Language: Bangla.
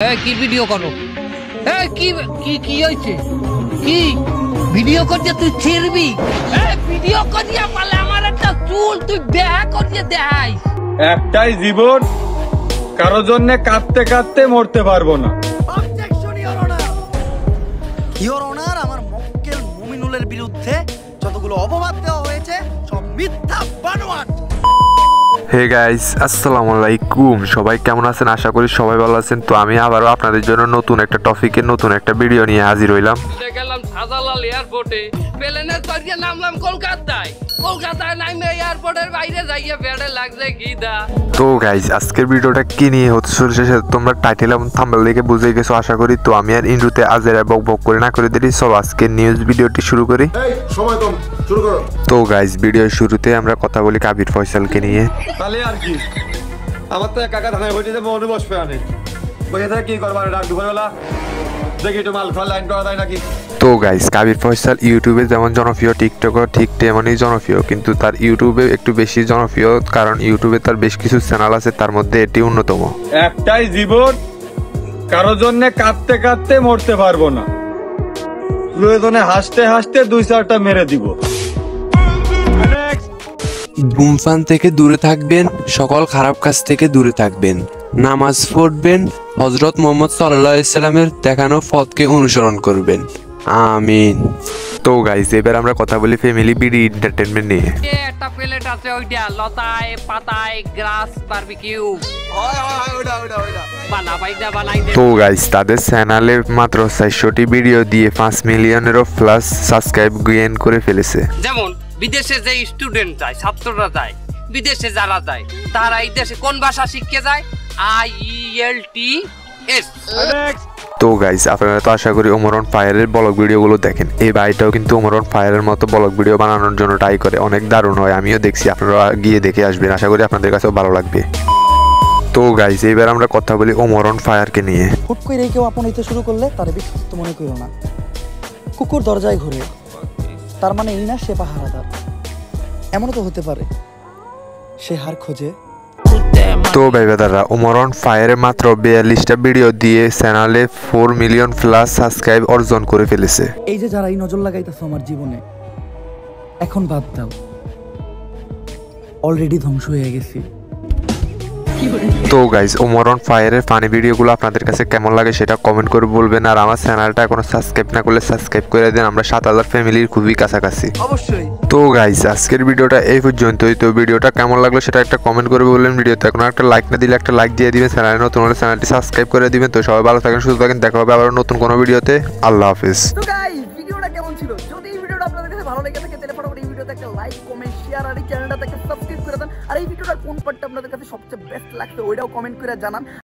কি ভিডিও করো? কি কি কি হইছে? কি ভিডিও করতে তুই ছিড়বি? ভিডিও করিয়া পালে আমার একটা চুল তুই দেখা করিয়ে দেখাই। একটাই জীবন, কারো জন্য কাঁদতে কাঁদতে মরতে পারবো না। ইওর অনার, আমার মক্কেল মুমিনুলের বিরুদ্ধে যতগুলো অপবাদ দেওয়া হয়েছে সব মিথ্যা বানোয়াট। হে গাইস, আসসালামু আলাইকুম। সবাই কেমন আছেন? আশা করি সবাই ভালো আছেন। তো আমি আবারও আপনাদের জন্য নতুন একটা টপিকের নতুন একটা ভিডিও নিয়ে হাজির হইলাম। গেলাম শাহজালাল এয়ারপোর্টে, প্লেনে চড়িয়ে নামলাম কলকাতায়। কলকাতায় নামে এয়ারপোর্টের বাইরে যাইয়ে বেড়ে লাগছে গিদা। তো গাইস, আজকের ভিডিওটা কি নিয়ে হতে চলেছে তোমরা টাইটেল এবং থাম্বনেল দেখে বুঝে গেছো আশা করি। তো আমি আর ইন্ট্রোতে আজেরা বক বক করে না করে দিই, সব আজকের নিউজ ভিডিওটি শুরু করি। তো গাইস, ভিডিওর শুরুতে আমরা কথা বলি কাবির ফয়সালকে নিয়ে। তাহলে আর কি, আমার তো কাকা ধানের বইটিতে মনে বসবে আনে বইয়ে থেকে কি করবার, ডাক দুপুরবেলা দেখি একটু মাল খাওয়ার লাইন করা যায় নাকি। তো গাইস, কাবির ফয়সাল ইউটিউবে যেমন জনপ্রিয়, টিকটকও ঠিক তেমনই জনপ্রিয়, কিন্তু তার ইউটিউবে একটু বেশি জনপ্রিয় কারণ ইউটিউবে তার বেশ কিছু চ্যানেল আছে, তার মধ্যে এটি অন্যতম। একটাই জীবন, কারো জন্য কাঁদতে কাঁদতে মরতে পারবো না, প্রয়োজনে হাসতে হাসতে দুই চারটা মেরে দিব। ধূমপান থেকে দূরে থাকবেন, সকল খারাপ কাজ থেকে দূরে থাকবেন, নামাজ পড়বেন, হযরত মুহাম্মদ সাল্লাল্লাহু আলাইহি সাল্লামের দেখানো পথকে অনুসরণ করবেন। আমিন। তো গাইস, এবার আমরা কথা বলি ফ্যামিলি বিডি এন্টারটেইনমেন্ট নিয়ে। একটা প্লেট আছে ওইটা লতায় পাতায় গ্রাস বারবিকিউ। বানা বাইদা বানাই দে। তো গাইস, তাদের চ্যানেলে মাত্র 400টি ভিডিও দিয়ে 5 মিলিয়নেরও প্লাস সাবস্ক্রাইব গেইন করে ফেলেছে। যেমন বিদেশে যে স্টুডেন্ট যায়, ছাত্ররা যায়, বিদেশে যারা যায় তারা এই দেশে কোন ভাষা শিখতে যায়? IELTS। তো গাইস, আপনারা তো আশা করি ওমর অন ফায়ারের ব্লগ ভিডিওগুলো দেখেন। এই ভাইটাও কিন্তু ওমর অন ফায়ারের মতো ব্লগ ভিডিও বানানোর জন্য ট্রাই করে, অনেক দারুণ হয়। আমিও দেখছি, আপনারা গিয়ে দেখে আসবেন, আশা করি আপনাদের কাছেও ভালো লাগবে। তো গাইস, এবার আমরা কথা বলি ওমর অন ফায়ারকে নিয়ে। হুট করে কেউ আপন হইতে শুরু করলে তার বিশ্বস্ত মনে করিও না। কুকুর দরজায় ঘুরে, তার মানে এই না সে পাহারাদার। এমনও তো হতে পারে সে হার খোঁজে। তো ভাইবাদাররা, ওমর অন ফায়ারে মাত্র 42টা ভিডিও দিয়ে চ্যানেলে 4 মিলিয়ন প্লাস সাবস্ক্রাইব অর্জন করে ফেলেছে। এই যে যারা এই নজর লাগাইতেছো আমার জীবনে, এখন বাদ দাও, অলরেডি ধ্বংস হয়ে গেছি। তো গাইস, ওমর অন ফায়ারের ফানি ভিডিওগুলো আপনাদের কাছে কেমন লাগে সেটা কমেন্ট করে বলবেন। আর আমার চ্যানেলটা এখনো সাবস্ক্রাইব না করলে সাবস্ক্রাইব করে দেন, আমরা 7000 ফ্যামিলির খুবই কাছাকাছি। অবশ্যই। তো গাইস, আজকের ভিডিওটা এই পর্যন্তই। তো ভিডিওটা কেমন লাগলো সেটা একটা কমেন্ট করে বলবেন। ভিডিওতে এখন একটা লাইক না দিলে একটা লাইক দিয়ে দিবেন, চ্যানেলে নতুন হলে চ্যানেলটি সাবস্ক্রাইব করে দিবেন। তো সবাই ভালো থাকেন, সুস্থ থাকেন, দেখা হবে আবার নতুন কোনো ভিডিওতে। আল্লাহ হাফেজ। তো গাইস, ভিডিওটা কেমন ছিল? যদি এই ভিডিওটা আপনাদের কাছে ভালো লেগে থাকে তাহলে ফটাফট এই ভিডিওতে একটা লাইক, কমেন্ট, শেয়ার আর এই চ্যানেলটাকে সাবস্ক্রাইব করে দেন। আর এই ভিডিওটার কোন পার্টটা আপনাদের কাছে সবচেয়ে বেস্ট লাগছে ওইটাও কমেন্ট করে জানান।